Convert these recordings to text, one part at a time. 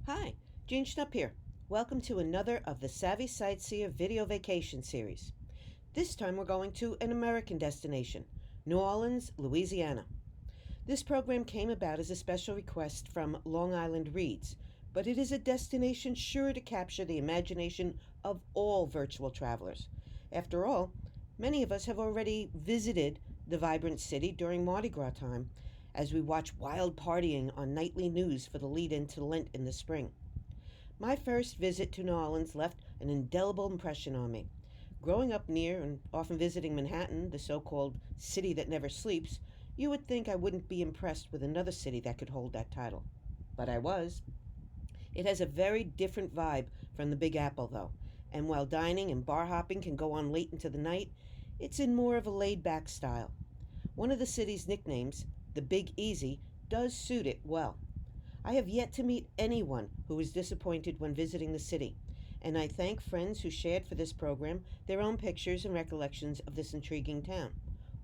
Hi, Jeanne Schnupp here. Welcome to another of the Savvy Sightseer video vacation series. This time we're going to an American destination, New Orleans, Louisiana. This program came about as a special request from Long Island Reads, but it is a destination sure to capture the imagination of all virtual travelers. After all, many of us have already visited the vibrant city during Mardi Gras time, as we watch wild partying on nightly news for the lead into Lent in the spring. My first visit to New Orleans left an indelible impression on me. Growing up near and often visiting Manhattan, the so called city that never sleeps, you would think I wouldn't be impressed with another city that could hold that title. But I was. It has a very different vibe from the Big Apple, though, and while dining and bar hopping can go on late into the night, it's in more of a laid back style. One of the city's nicknames, the Big Easy, does suit it well. I have yet to meet anyone who was disappointed when visiting the city, and I thank friends who shared for this program their own pictures and recollections of this intriguing town,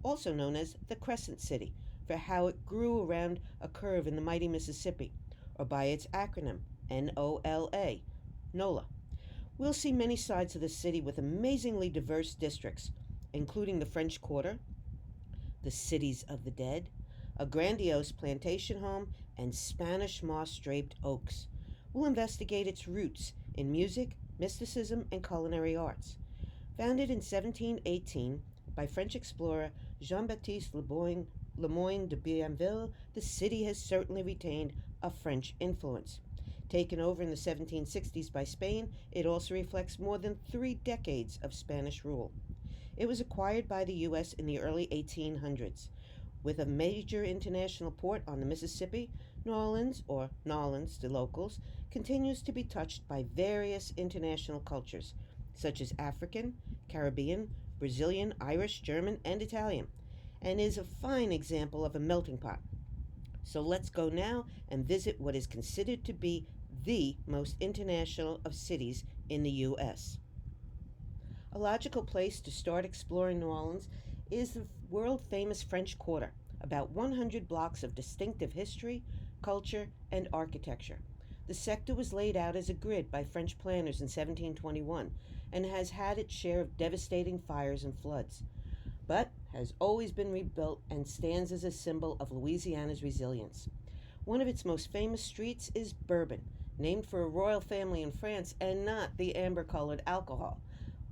also known as the Crescent City, for how it grew around a curve in the mighty Mississippi, or by its acronym, NOLA, NOLA. We'll see many sides of the city with amazingly diverse districts, including the French Quarter, the Cities of the Dead, a grandiose plantation home, and Spanish moss-draped oaks. We'll investigate its roots in music, mysticism, and culinary arts. Founded in 1718 by French explorer Jean-Baptiste Lemoyne de Bienville, the city has certainly retained a French influence. Taken over in the 1760s by Spain, it also reflects more than 3 decades of Spanish rule. It was acquired by the U.S. in the early 1800s. With a major international port on the Mississippi, New Orleans, or Nolans to locals, continues to be touched by various international cultures, such as African, Caribbean, Brazilian, Irish, German, and Italian, and is a fine example of a melting pot. So let's go now and visit what is considered to be the most international of cities in the U.S. A logical place to start exploring New Orleans is the world-famous French Quarter, about 100 blocks of distinctive history, culture, and architecture. The sector was laid out as a grid by French planners in 1721 and has had its share of devastating fires and floods, but has always been rebuilt and stands as a symbol of Louisiana's resilience. One of its most famous streets is Bourbon, named for a royal family in France and not the amber-colored alcohol,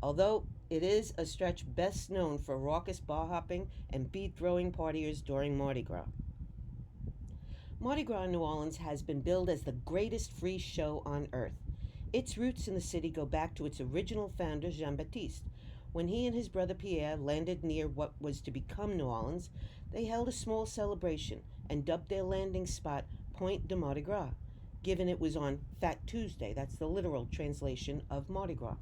although it is a stretch best known for raucous bar hopping and bead-throwing partiers during Mardi Gras. Mardi Gras in New Orleans has been billed as the greatest free show on earth. Its roots in the city go back to its original founder, Jean-Baptiste. When he and his brother Pierre landed near what was to become New Orleans, they held a small celebration and dubbed their landing spot Point de Mardi Gras, given it was on Fat Tuesday. That's the literal translation of Mardi Gras.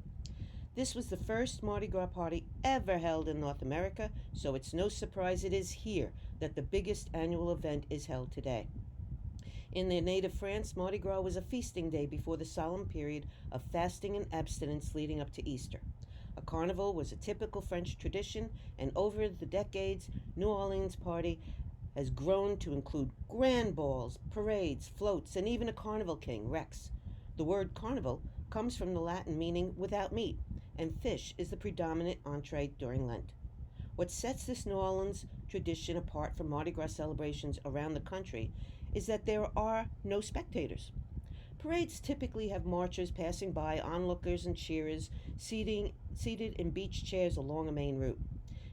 This was the first Mardi Gras party ever held in North America, so it's no surprise it is here that the biggest annual event is held today. In their native France, Mardi Gras was a feasting day before the solemn period of fasting and abstinence leading up to Easter. A carnival was a typical French tradition, and over the decades, New Orleans party has grown to include grand balls, parades, floats, and even a carnival king, Rex. The word carnival comes from the Latin meaning without meat, and fish is the predominant entree during Lent. What sets this New Orleans tradition apart from Mardi Gras celebrations around the country is that there are no spectators. Parades typically have marchers passing by, onlookers and cheerers seated in beach chairs along a main route.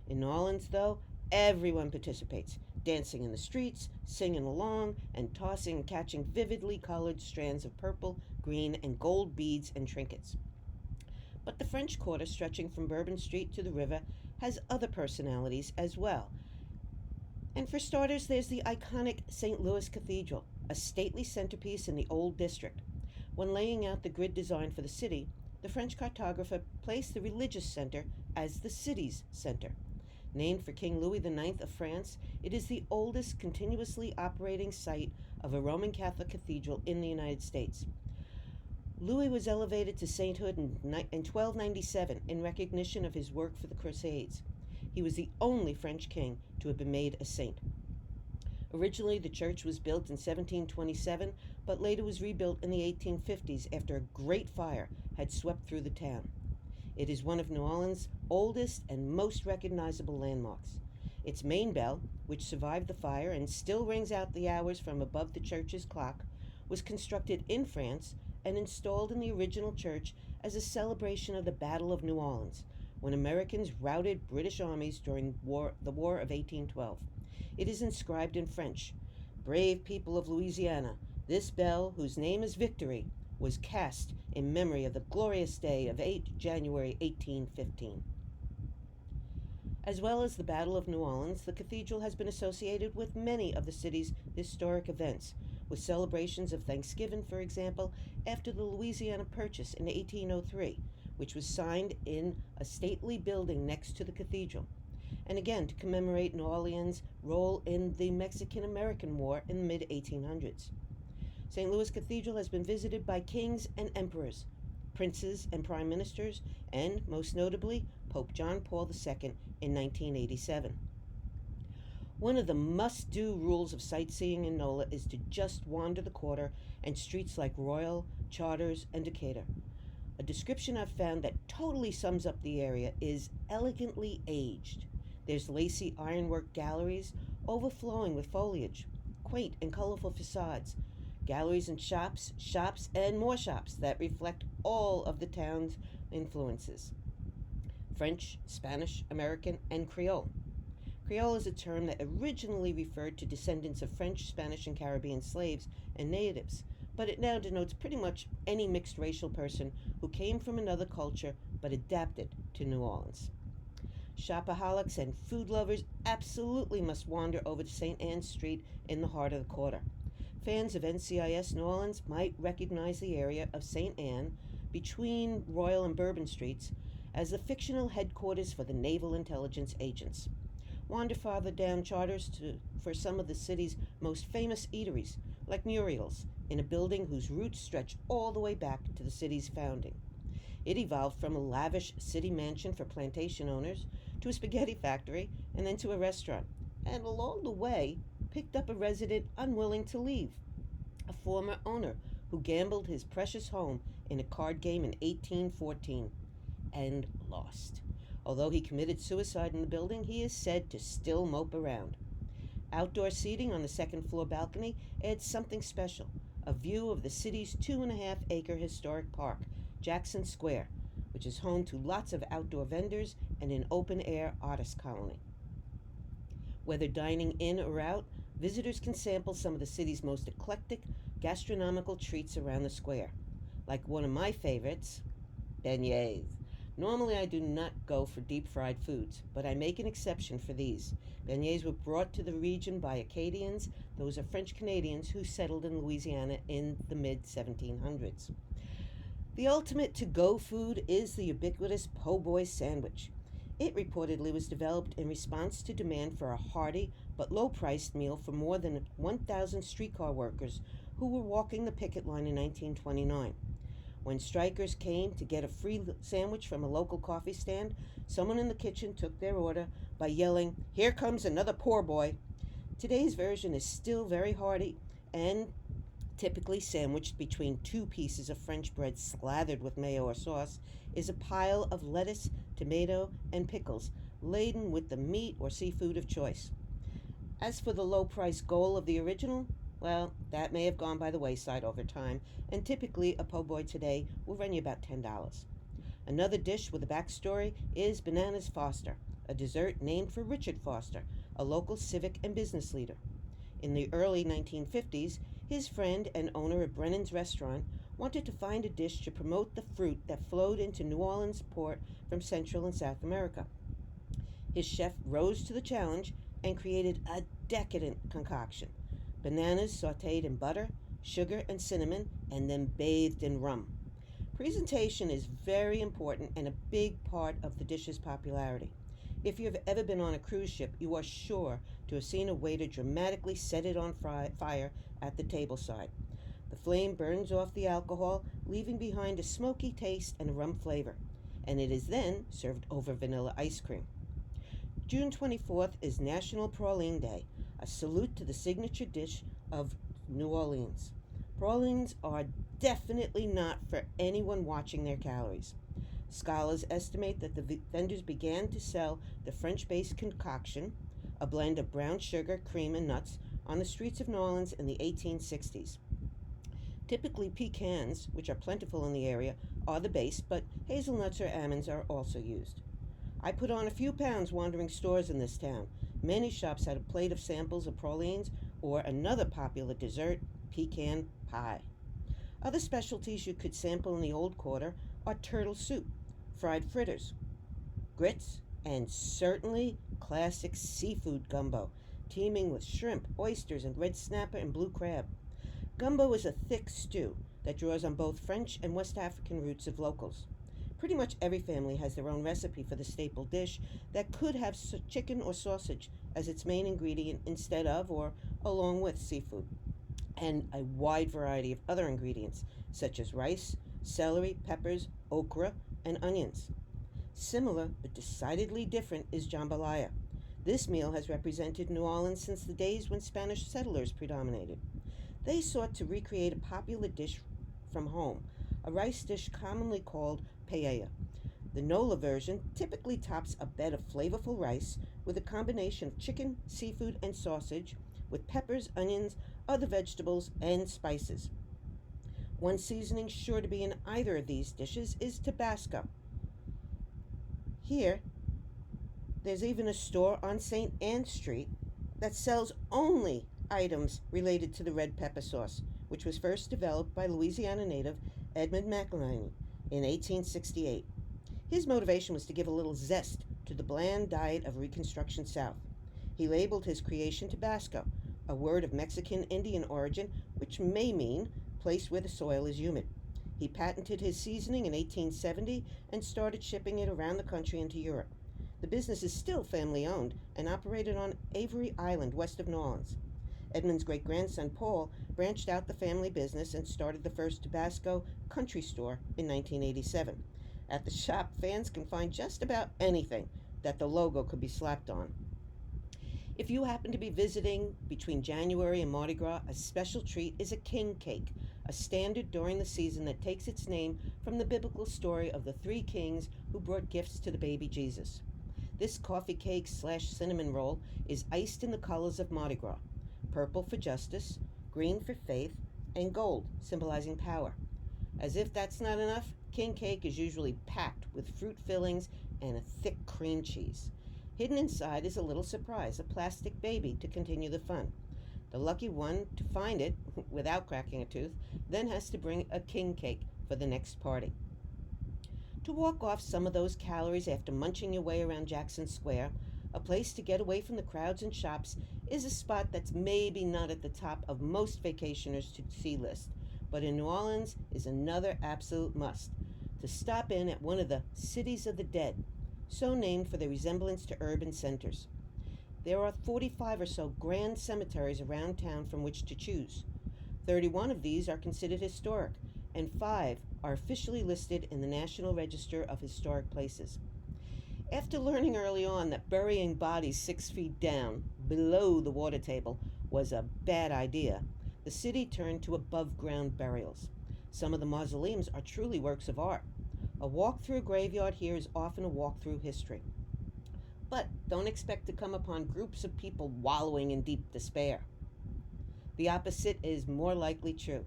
In New Orleans, though, everyone participates, dancing in the streets, singing along, and tossing and catching vividly colored strands of purple, green, and gold beads and trinkets. But the French Quarter, stretching from Bourbon Street to the river, has other personalities as well. And for starters, there's the iconic St. Louis Cathedral, a stately centerpiece in the Old District. When laying out the grid design for the city, the French cartographer placed the religious center as the city's center. Named for King Louis IX of France, it is the oldest continuously operating site of a Roman Catholic cathedral in the United States. Louis was elevated to sainthood in 1297 in recognition of his work for the Crusades. He was the only French king to have been made a saint. Originally, the church was built in 1727, but later was rebuilt in the 1850s after a great fire had swept through the town. It is one of New Orleans' oldest and most recognizable landmarks. Its main bell, which survived the fire and still rings out the hours from above the church's clock, was constructed in France and installed in the original church as a celebration of the Battle of New Orleans, when Americans routed British armies during the War of 1812. It is inscribed in French, "Brave people of Louisiana, this bell, whose name is Victory, was cast in memory of the glorious day of 8 January 1815. As well as the Battle of New Orleans, the cathedral has been associated with many of the city's historic events, with celebrations of Thanksgiving, for example, after the Louisiana Purchase in 1803, which was signed in a stately building next to the cathedral, and again to commemorate New Orleans' role in the Mexican-American War in the mid-1800s. St. Louis Cathedral has been visited by kings and emperors, princes and prime ministers, and, most notably, Pope John Paul II in 1987. One of the must-do rules of sightseeing in NOLA is to just wander the quarter and streets like Royal, Charters, and Decatur. A description I've found that totally sums up the area is elegantly aged. There's lacy ironwork galleries overflowing with foliage, quaint and colorful facades, galleries and shops, and more shops that reflect all of the town's influences: French, Spanish, American, and Creole. Creole is a term that originally referred to descendants of French, Spanish, and Caribbean slaves and natives, but it now denotes pretty much any mixed racial person who came from another culture but adapted to New Orleans. Shopaholics and food lovers absolutely must wander over to St. Anne's Street in the heart of the quarter. Fans of NCIS New Orleans might recognize the area of St. Anne between Royal and Bourbon Streets as the fictional headquarters for the Naval Intelligence agents. Wander farther down Charters for some of the city's most famous eateries, like Muriel's, in a building whose roots stretch all the way back to the city's founding. It evolved from a lavish city mansion for plantation owners to a spaghetti factory and then to a restaurant, and along the way picked up a resident unwilling to leave, a former owner who gambled his precious home in a card game in 1814 and lost. Although he committed suicide in the building, he is said to still mope around. Outdoor seating on the second-floor balcony adds something special, a view of the city's 2.5-acre historic park, Jackson Square, which is home to lots of outdoor vendors and an open-air artist colony. Whether dining in or out, visitors can sample some of the city's most eclectic gastronomical treats around the square. Like one of my favorites, beignets. Normally I do not go for deep-fried foods, but I make an exception for these. Beignets were brought to the region by Acadians. Those are French Canadians who settled in Louisiana in the mid-1700s. The ultimate to-go food is the ubiquitous po' boy sandwich. It reportedly was developed in response to demand for a hearty but low-priced meal for more than 1,000 streetcar workers who were walking the picket line in 1929. When strikers came to get a free sandwich from a local coffee stand, someone in the kitchen took their order by yelling, "Here comes another poor boy." Today's version is still very hearty and typically sandwiched between two pieces of French bread slathered with mayo or sauce is a pile of lettuce, tomato, and pickles laden with the meat or seafood of choice. As for the low-price goal of the original, well, that may have gone by the wayside over time, and typically a po' boy today will run you about $10. Another dish with a backstory is Bananas Foster, a dessert named for Richard Foster, a local civic and business leader. In the early 1950s, his friend and owner of Brennan's Restaurant wanted to find a dish to promote the fruit that flowed into New Orleans port from Central and South America. His chef rose to the challenge and created a decadent concoction: bananas sautéed in butter, sugar, and cinnamon, and then bathed in rum. Presentation is very important and a big part of the dish's popularity. If you have ever been on a cruise ship, you are sure to have seen a waiter dramatically set it on fire at the tableside. The flame burns off the alcohol, leaving behind a smoky taste and a rum flavor, and it is then served over vanilla ice cream. June 24th is National Praline Day, a salute to the signature dish of New Orleans. Pralines are definitely not for anyone watching their calories. Scholars estimate that the vendors began to sell the French-based concoction, a blend of brown sugar, cream, and nuts, on the streets of New Orleans in the 1860s. Typically, pecans, which are plentiful in the area, are the base, but hazelnuts or almonds are also used. I put on a few pounds wandering stores in this town. Many shops had a plate of samples of pralines or another popular dessert, pecan pie. Other specialties you could sample in the Old Quarter are turtle soup, fried fritters, grits, and certainly classic seafood gumbo, teeming with shrimp, oysters, and red snapper and blue crab. Gumbo is a thick stew that draws on both French and West African roots of locals. Pretty much every family has their own recipe for the staple dish that could have chicken or sausage as its main ingredient instead of or along with seafood, and a wide variety of other ingredients such as rice, celery, peppers, okra, and onions. Similar but decidedly different is jambalaya. This meal has represented New Orleans since the days when Spanish settlers predominated. They sought to recreate a popular dish from home, a rice dish commonly called paella. The Nola version typically tops a bed of flavorful rice with a combination of chicken, seafood, and sausage, with peppers, onions, other vegetables, and spices. One seasoning sure to be in either of these dishes is Tabasco. Here, there's even a store on St. Anne Street that sells only items related to the red pepper sauce, which was first developed by Louisiana native Edmund McIlhenny in 1868. His motivation was to give a little zest to the bland diet of Reconstruction South. He labeled his creation Tabasco, a word of Mexican Indian origin which may mean place where the soil is humid. He patented his seasoning in 1870 and started shipping it around the country into Europe. The business is still family-owned and operated on Avery Island, west of New Orleans. Edmund's great-grandson, Paul, branched out the family business and started the first Tabasco country store in 1987. At the shop, fans can find just about anything that the logo could be slapped on. If you happen to be visiting between January and Mardi Gras, a special treat is a king cake, a standard during the season that takes its name from the biblical story of the three kings who brought gifts to the baby Jesus. This coffee cake / cinnamon roll is iced in the colors of Mardi Gras: purple for justice, green for faith, and gold, symbolizing power. As if that's not enough, king cake is usually packed with fruit fillings and a thick cream cheese. Hidden inside is a little surprise, a plastic baby to continue the fun. The lucky one to find it, without cracking a tooth, then has to bring a king cake for the next party. To walk off some of those calories after munching your way around Jackson Square, a place to get away from the crowds and shops, is a spot that's maybe not at the top of most vacationers' to-see list, but in New Orleans is another absolute must: to stop in at one of the Cities of the Dead, so named for their resemblance to urban centers. There are 45 or so grand cemeteries around town from which to choose. 31 of these are considered historic, and 5 are officially listed in the National Register of Historic Places. After learning early on that burying bodies 6 feet down, below the water table, was a bad idea, the city turned to above-ground burials. Some of the mausoleums are truly works of art. A walk through a graveyard here is often a walk through history. But don't expect to come upon groups of people wallowing in deep despair. The opposite is more likely true.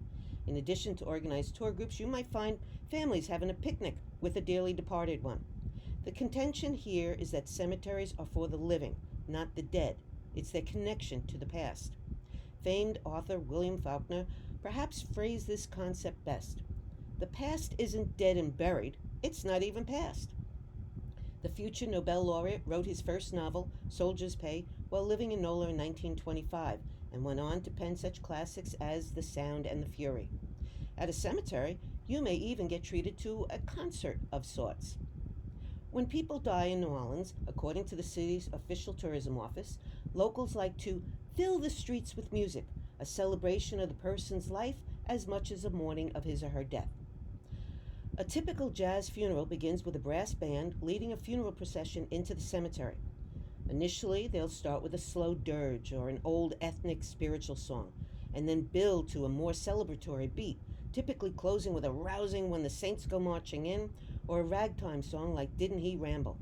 In addition to organized tour groups, you might find families having a picnic with a dearly departed one. The contention here is that cemeteries are for the living, not the dead. It's their connection to the past. Famed author William Faulkner perhaps phrased this concept best. The past isn't dead and buried, it's not even past. The future Nobel laureate wrote his first novel, Soldier's Pay, while living in Nola in 1925, and went on to pen such classics as The Sound and the Fury. At a cemetery, you may even get treated to a concert of sorts. When people die in New Orleans, according to the city's official tourism office, locals like to fill the streets with music, a celebration of the person's life as much as a mourning of his or her death. A typical jazz funeral begins with a brass band leading a funeral procession into the cemetery. Initially, they'll start with a slow dirge or an old ethnic spiritual song, and then build to a more celebratory beat, typically closing with a rousing When the Saints Go Marching In or a ragtime song like Didn't He Ramble.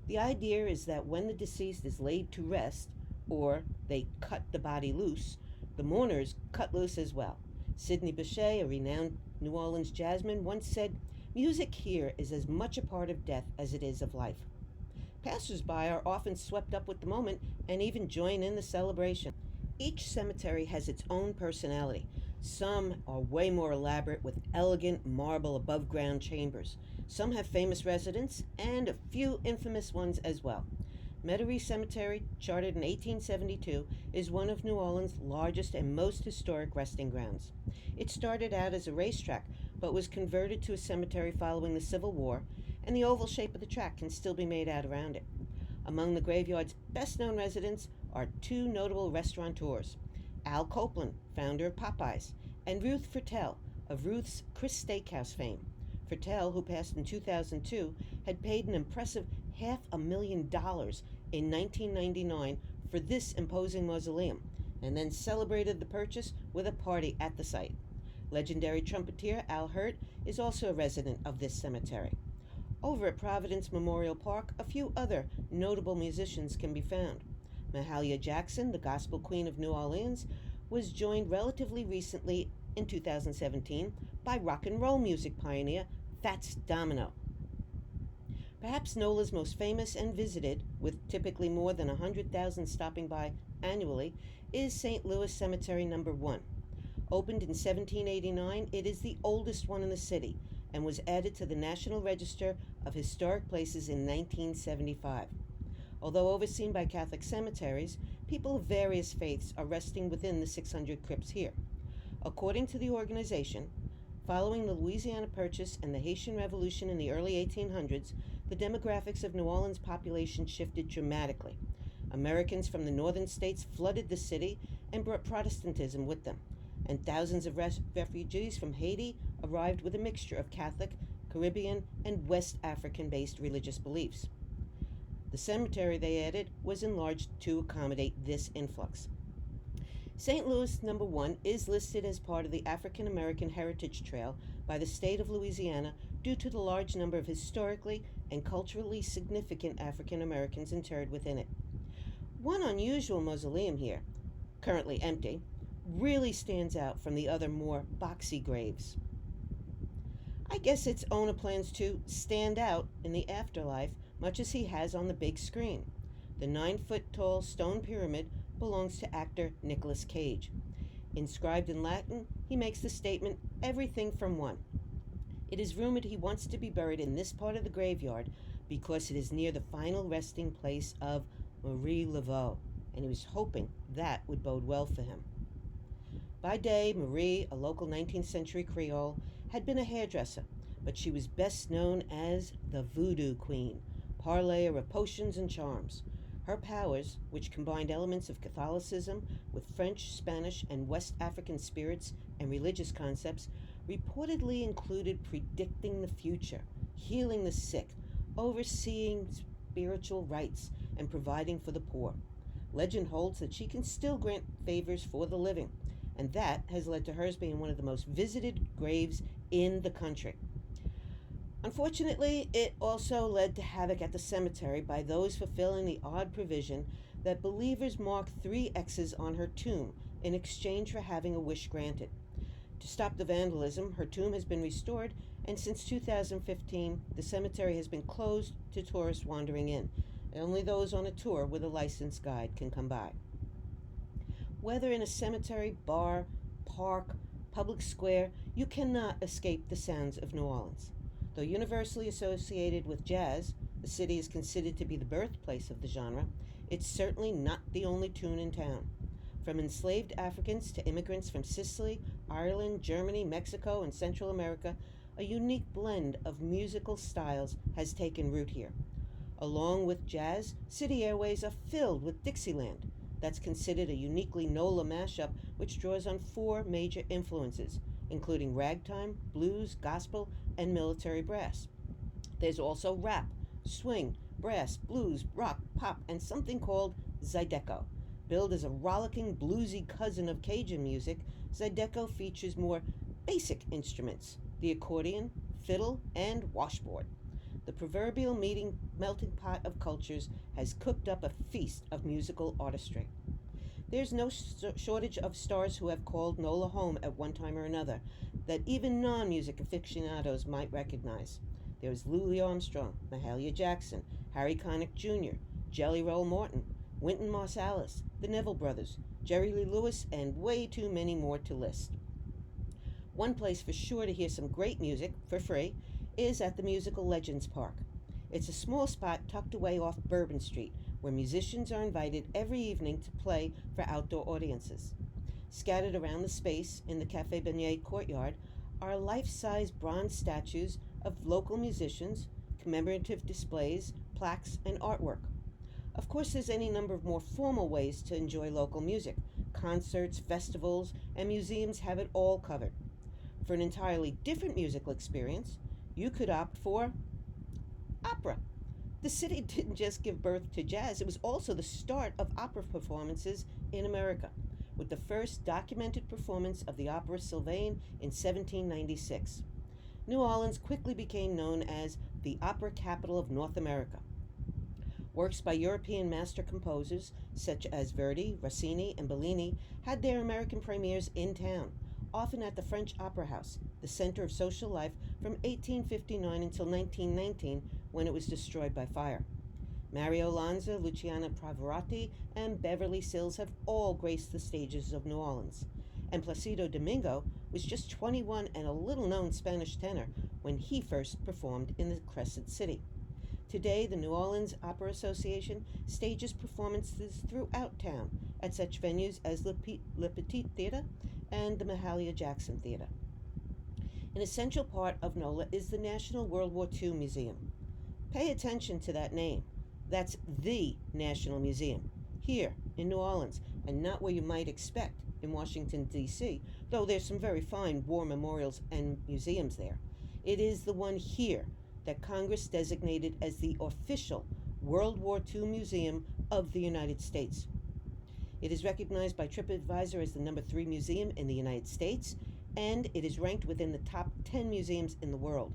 The idea is that when the deceased is laid to rest, or they cut the body loose, the mourners cut loose as well. Sidney Bechet, a renowned New Orleans jazzman, once said, "Music here is as much a part of death as it is of life." Passers-by are often swept up with the moment and even join in the celebration. Each cemetery has its own personality. Some are way more elaborate with elegant marble above-ground chambers. Some have famous residents and a few infamous ones as well. Metairie Cemetery, chartered in 1872, is one of New Orleans' largest and most historic resting grounds. It started out as a racetrack, but was converted to a cemetery following the Civil War, and the oval shape of the track can still be made out around it. Among the graveyard's best-known residents are two notable restaurateurs, Al Copeland, founder of Popeyes, and Ruth Fertel, of Ruth's Chris Steakhouse fame. Fertel, who passed in 2002, had paid an impressive $500,000 in 1999 for this imposing mausoleum, and then celebrated the purchase with a party at the site. Legendary trumpeter Al Hirt is also a resident of this cemetery. Over at Providence Memorial Park, a few other notable musicians can be found. Mahalia Jackson, the gospel queen of New Orleans, was joined relatively recently in 2017 by rock and roll music pioneer Fats Domino. Perhaps NOLA's most famous and visited, with typically more than 100,000 stopping by annually, is St. Louis Cemetery No. 1. Opened in 1789, it is the oldest one in the city and was added to the National Register of Historic Places in 1975. Although overseen by Catholic cemeteries, people of various faiths are resting within the 600 crypts here. According to the organization, following the Louisiana Purchase and the Haitian Revolution in the early 1800s, the demographics of New Orleans' population shifted dramatically. Americans from the northern states flooded the city and brought Protestantism with them, and thousands of refugees from Haiti arrived with a mixture of Catholic, Caribbean, and West African-based religious beliefs. The cemetery they added was enlarged to accommodate this influx. St. Louis No. 1 is listed as part of the African American Heritage Trail by the state of Louisiana due to the large number of historically and culturally significant African Americans interred within it. One unusual mausoleum here, currently empty, really stands out from the other more boxy graves. I guess its owner plans to stand out in the afterlife much as he has on the big screen. The 9-foot-tall stone pyramid belongs to actor Nicolas Cage. Inscribed in Latin, he makes the statement, "Everything from one." It is rumored he wants to be buried in this part of the graveyard because it is near the final resting place of Marie Laveau, and he was hoping that would bode well for him. By day, Marie, a local 19th century Creole, had been a hairdresser, but she was best known as the Voodoo Queen, parleyer of potions and charms. Her powers, which combined elements of Catholicism with French, Spanish, and West African spirits and religious concepts, reportedly included predicting the future, healing the sick, overseeing spiritual rites, and providing for the poor. Legend holds that she can still grant favors for the living, and that has led to hers being one of the most visited graves in the country. Unfortunately, it also led to havoc at the cemetery by those fulfilling the odd provision that believers mark 3 X's on her tomb in exchange for having a wish granted. To stop the vandalism, her tomb has been restored, and since 2015, the cemetery has been closed to tourists wandering in. Only those on a tour with a licensed guide can come by. Whether in a cemetery, bar, park, public square, you cannot escape the sounds of New Orleans. Though universally associated with jazz, the city is considered to be the birthplace of the genre, it's certainly not the only tune in town. From enslaved Africans to immigrants from Sicily, Ireland, Germany, Mexico, and Central America, a unique blend of musical styles has taken root here. Along with jazz, city airways are filled with Dixieland. That's considered a uniquely NOLA mashup which draws on 4 major influences, including ragtime, blues, gospel, and military brass. There's also rap, swing, brass, blues, rock, pop, and something called Zydeco. Billed as a rollicking, bluesy cousin of Cajun music, Zydeco features more basic instruments: the accordion, fiddle, and washboard. The proverbial melting pot of cultures has cooked up a feast of musical artistry. There's no shortage of stars who have called NOLA home at one time or another that even non-music aficionados might recognize. There's Louis Armstrong, Mahalia Jackson, Harry Connick Jr., Jelly Roll Morton, Wynton Marsalis, the Neville Brothers, Jerry Lee Lewis, and way too many more to list. One place for sure to hear some great music, for free, is at the Musical Legends Park. It's a small spot tucked away off Bourbon Street, where musicians are invited every evening to play for outdoor audiences. Scattered around the space in the Café Beignet courtyard are life-size bronze statues of local musicians, commemorative displays, plaques, and artwork. Of course, there's any number of more formal ways to enjoy local music. Concerts, festivals, and museums have it all covered. For an entirely different musical experience, you could opt for opera. The city didn't just give birth to jazz, it was also the start of opera performances in America, with the first documented performance of the opera Sylvain in 1796. New Orleans quickly became known as the opera capital of North America. Works by European master composers such as Verdi, Rossini, and Bellini had their American premieres in town, often at the French Opera House, the center of social life from 1859 until 1919, when it was destroyed by fire. Mario Lanza, Luciano Pavarotti, and Beverly Sills have all graced the stages of New Orleans, and Placido Domingo was just 21 and a little-known Spanish tenor when he first performed in the Crescent City. Today, the New Orleans Opera Association stages performances throughout town at such venues as Le Petit Theatre and the Mahalia Jackson Theatre. An essential part of NOLA is the National World War II Museum. Pay attention to that name. That's the National Museum, here in New Orleans, and not where you might expect in Washington, D.C., though there's some very fine war memorials and museums there. It is the one here that Congress designated as the official World War II Museum of the United States. It is recognized by TripAdvisor as the number 3 museum in the United States, and it is ranked within the top 10 museums in the world.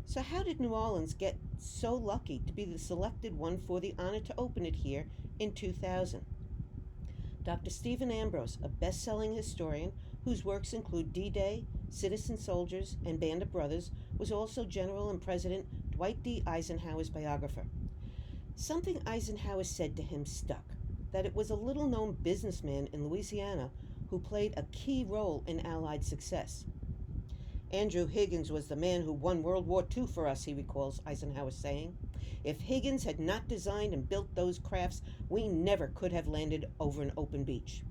So how did New Orleans get so lucky to be the selected one for the honor to open it here in 2000? Dr. Stephen Ambrose, a best-selling historian whose works include D-Day, Citizen Soldiers, and Band of Brothers, was also General and President Dwight D. Eisenhower's biographer. Something Eisenhower said to him stuck, that it was a little-known businessman in Louisiana who played a key role in Allied success. Andrew Higgins was the man who won World War II for us, he recalls Eisenhower saying. If Higgins had not designed and built those crafts, we never could have landed over an open beach.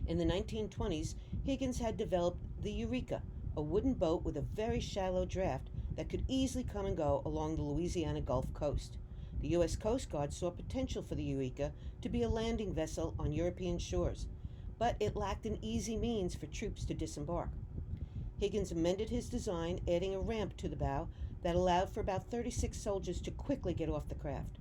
In the 1920s, Higgins had developed the Eureka, a wooden boat with a very shallow draft that could easily come and go along the Louisiana Gulf Coast. The U.S. Coast Guard saw potential for the Eureka to be a landing vessel on European shores, but it lacked an easy means for troops to disembark. Higgins amended his design, adding a ramp to the bow that allowed for about 36 soldiers to quickly get off the craft.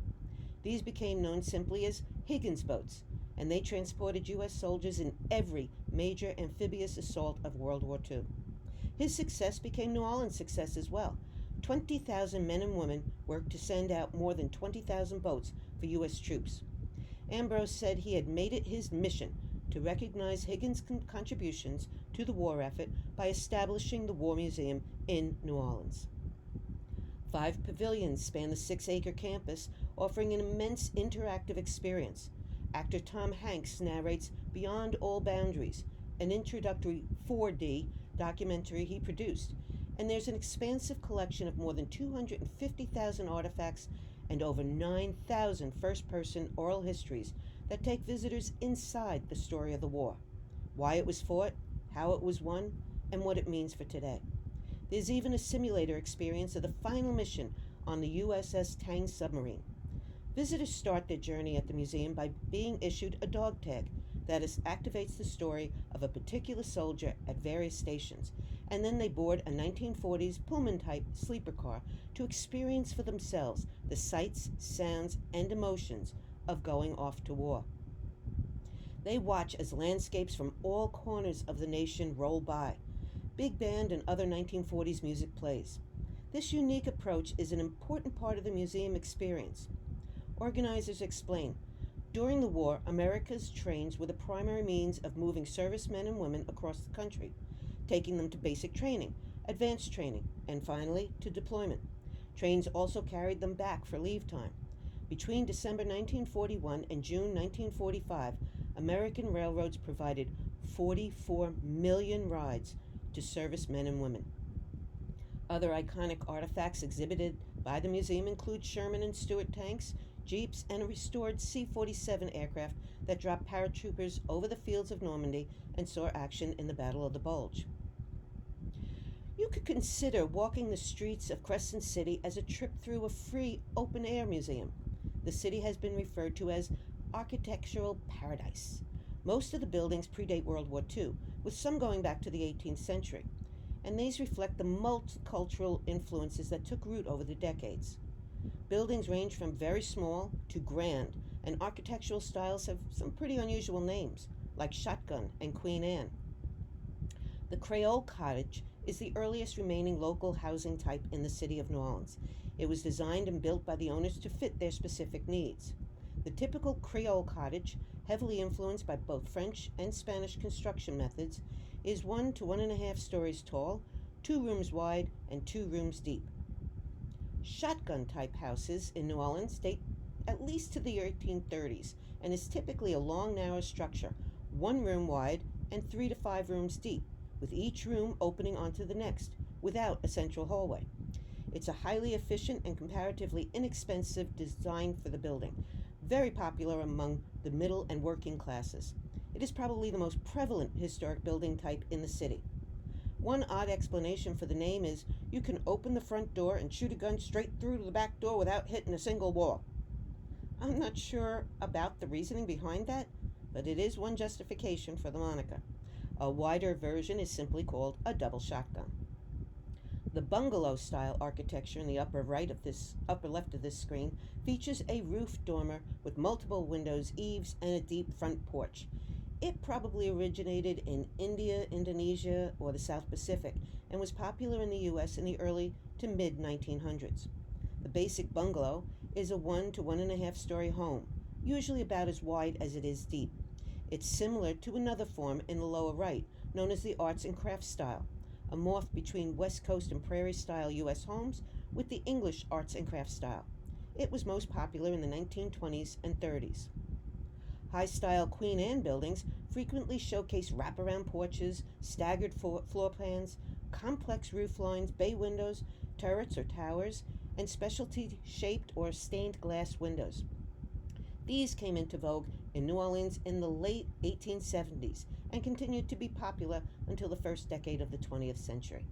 These became known simply as Higgins boats, and they transported U.S. soldiers in every major amphibious assault of World War II. His success became New Orleans' success as well. 20,000 men and women worked to send out more than 20,000 boats for U.S. troops. Ambrose said he had made it his mission to recognize Higgins' contributions to the war effort by establishing the War Museum in New Orleans. 5 pavilions span the 6-acre campus, offering an immense interactive experience. Actor Tom Hanks narrates Beyond All Boundaries, an introductory 4D documentary he produced, and there's an expansive collection of more than 250,000 artifacts and over 9,000 first-person oral histories that take visitors inside the story of the war, why it was fought, how it was won, and what it means for today. There's even a simulator experience of the final mission on the USS Tang submarine. Visitors start their journey at the museum by being issued a dog tag that activates the story of a particular soldier at various stations, and then they board a 1940s Pullman-type sleeper car to experience for themselves the sights, sounds, and emotions of going off to war. They watch as landscapes from all corners of the nation roll by. Big band and other 1940s music plays. This unique approach is an important part of the museum experience. Organizers explain, during the war, America's trains were the primary means of moving servicemen and women across the country, taking them to basic training, advanced training, and finally to deployment. Trains also carried them back for leave time. Between December 1941 and June 1945, American railroads provided 44 million rides to servicemen and women. Other iconic artifacts exhibited by the museum include Sherman and Stuart tanks, jeeps, and a restored C-47 aircraft that dropped paratroopers over the fields of Normandy and saw action in the Battle of the Bulge. You could consider walking the streets of Crescent City as a trip through a free open-air museum. The city has been referred to as architectural paradise. Most of the buildings predate World War II, with some going back to the 18th century, and these reflect the multicultural influences that took root over the decades. Buildings range from very small to grand, and architectural styles have some pretty unusual names, like Shotgun and Queen Anne. The Creole Cottage is the earliest remaining local housing type in the city of New Orleans. It was designed and built by the owners to fit their specific needs. The typical Creole cottage, heavily influenced by both French and Spanish construction methods, is 1 to 1.5 stories tall, 2 rooms wide, and 2 rooms deep. Shotgun-type houses in New Orleans date at least to the 1830s and is typically a long, narrow structure, 1 room wide and 3 to 5 rooms deep, with each room opening onto the next, without a central hallway. It's a highly efficient and comparatively inexpensive design for the building, very popular among the middle and working classes. It is probably the most prevalent historic building type in the city. One odd explanation for the name is you can open the front door and shoot a gun straight through to the back door without hitting a single wall. I'm not sure about the reasoning behind that, but it is one justification for the moniker. A wider version is simply called a double shotgun. The bungalow style architecture in the upper left of this screen features a roof dormer with multiple windows, eaves, and a deep front porch. It probably originated in India, Indonesia, or the South Pacific, and was popular in the U.S. in the early to mid-1900s. The basic bungalow is a 1 to 1.5 story home, usually about as wide as it is deep. It's similar to another form in the lower right, known as the arts and crafts style, a morph between West Coast and Prairie style U.S. homes with the English arts and crafts style. It was most popular in the 1920s and 30s. High-style Queen Anne buildings frequently showcase wraparound porches, staggered floor plans, complex roof lines, bay windows, turrets or towers, and specialty-shaped or stained glass windows. These came into vogue in New Orleans in the late 1870s and continued to be popular until the first decade of the 20th century.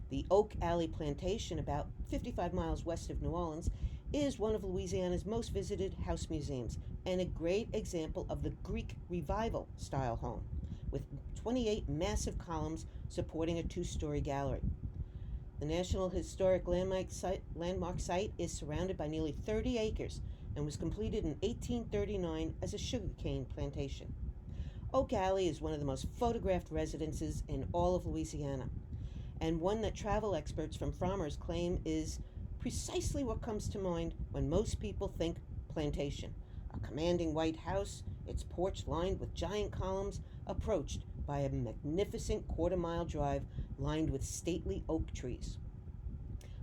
The Oak Alley Plantation, about 55 miles west of New Orleans, is one of Louisiana's most visited house museums and a great example of the Greek Revival style home, with 28 massive columns supporting a 2-story gallery. The National Historic Landmark site is surrounded by nearly 30 acres and was completed in 1839 as a sugarcane plantation. Oak Alley is one of the most photographed residences in all of Louisiana, and one that travel experts from Frommer's claim is precisely what comes to mind when most people think plantation. A commanding white house, its porch lined with giant columns, approached by a magnificent quarter-mile drive lined with stately oak trees.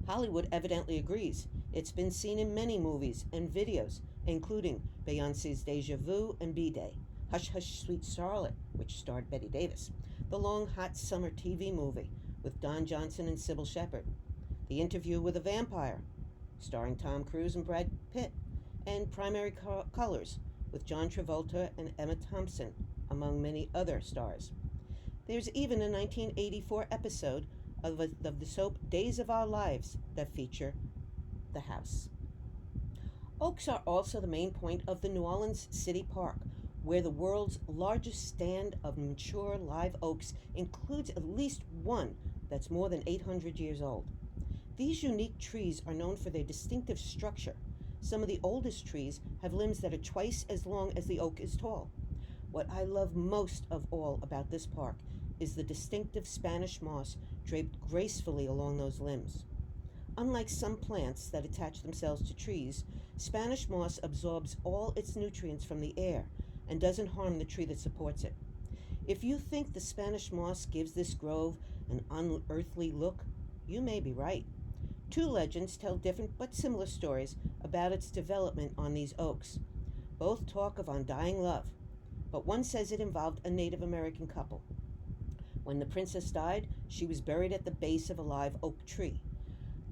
Hollywood evidently agrees. It's been seen in many movies and videos, including Beyoncé's Deja Vu and B-Day, Hush Hush Sweet Charlotte, which starred Bette Davis, The Long Hot Summer TV movie with Don Johnson and Sybil Shepherd, The Interview with a Vampire, starring Tom Cruise and Brad Pitt, and Primary Colors with John Travolta and Emma Thompson, among many other stars. There's even a 1984 episode of the soap Days of Our Lives that feature the house. Oaks are also the main point of the New Orleans City Park, where the world's largest stand of mature live oaks includes at least one that's more than 800 years old. These unique trees are known for their distinctive structure. Some of the oldest trees have limbs that are twice as long as the oak is tall. What I love most of all about this park is the distinctive Spanish moss draped gracefully along those limbs. Unlike some plants that attach themselves to trees, Spanish moss absorbs all its nutrients from the air and doesn't harm the tree that supports it. If you think the Spanish moss gives this grove an unearthly look, you may be right. Two legends tell different but similar stories about its development on these oaks. Both talk of undying love, but one says it involved a Native American couple. When the princess died, she was buried at the base of a live oak tree.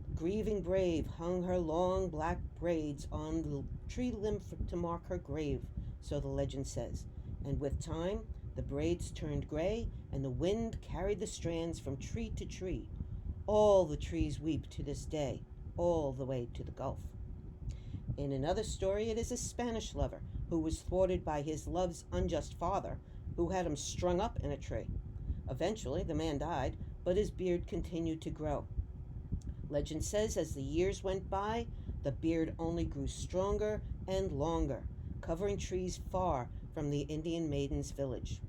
The grieving brave hung her long black braids on the tree limb to mark her grave, so the legend says, and with time, the braids turned gray, and the wind carried the strands from tree to tree. All the trees weep to this day, all the way to the Gulf. In another story, it is a Spanish lover who was thwarted by his love's unjust father, who had him strung up in a tree. Eventually, the man died, but his beard continued to grow. Legend says as the years went by, the beard only grew stronger and longer, covering trees far from the Indian maiden's village.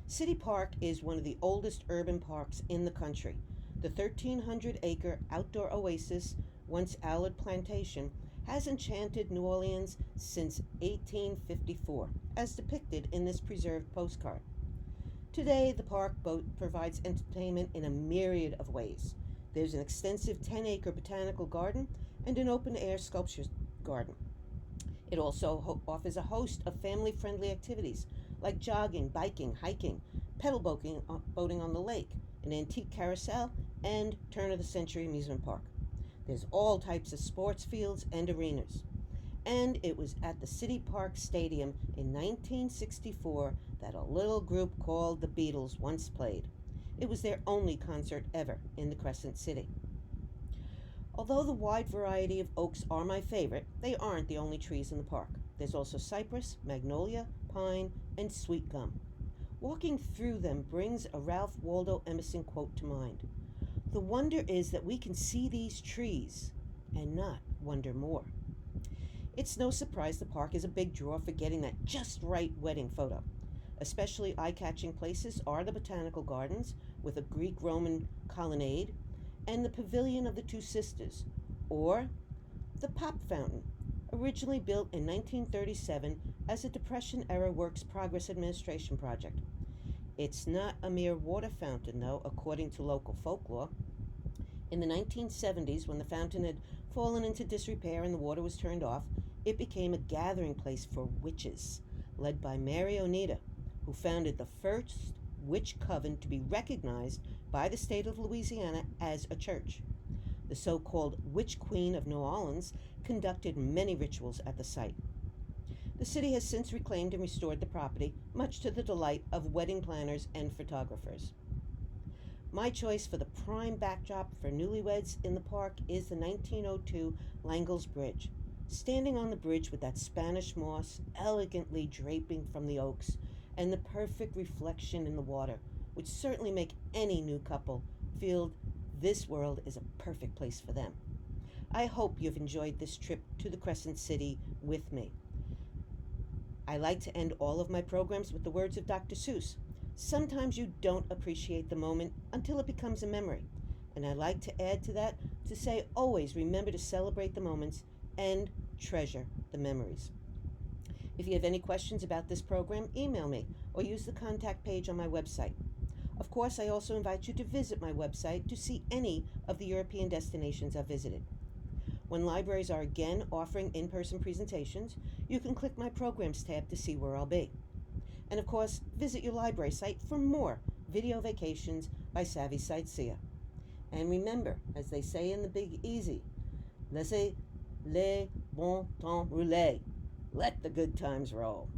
City Park is one of the oldest urban parks in the country. The 1,300-acre outdoor oasis, once Alley Plantation, has enchanted New Orleans since 1854, as depicted in this preserved postcard. Today, the park provides entertainment in a myriad of ways. There's an extensive 10-acre botanical garden and an open-air sculpture garden. It also offers a host of family-friendly activities like jogging, biking, hiking, pedal boating on the lake, an antique carousel, and turn-of-the-century amusement park. There's all types of sports fields and arenas. And it was at the City Park Stadium in 1964 that a little group called the Beatles once played. It was their only concert ever in the Crescent City. Although the wide variety of oaks are my favorite, they aren't the only trees in the park. There's also cypress, magnolia, pine, and sweet gum. Walking through them brings a Ralph Waldo Emerson quote to mind. The wonder is that we can see these trees and not wonder more. It's no surprise the park is a big draw for getting that just right wedding photo. Especially eye-catching places are the botanical gardens with a Greek-Roman colonnade and the Pavilion of the Two Sisters, or the Pop Fountain, originally built in 1937 as a Depression-era Works Progress Administration project. It's not a mere water fountain, though, according to local folklore. In the 1970s, when the fountain had fallen into disrepair and the water was turned off, it became a gathering place for witches, led by Mary Oneida, who founded the first witch coven to be recognized by the state of Louisiana as a church. The so-called Witch Queen of New Orleans conducted many rituals at the site. The city has since reclaimed and restored the property, much to the delight of wedding planners and photographers. My choice for the prime backdrop for newlyweds in the park is the 1902 Langles Bridge. Standing on the bridge with that Spanish moss elegantly draping from the oaks and the perfect reflection in the water would certainly make any new couple feel this world is a perfect place for them. I hope you've enjoyed this trip to the Crescent City with me. I like to end all of my programs with the words of Dr. Seuss. Sometimes you don't appreciate the moment until it becomes a memory. And I like to add to that to say always remember to celebrate the moments and treasure the memories. If you have any questions about this program, email me or use the contact page on my website. Of course, I also invite you to visit my website to see any of the European destinations I've visited. When libraries are again offering in-person presentations, you can click my Programs tab to see where I'll be. And of course, visit your library site for more video vacations by Savvy Sightseer. And remember, as they say in the Big Easy, laissez les bons temps rouler. Let the good times roll.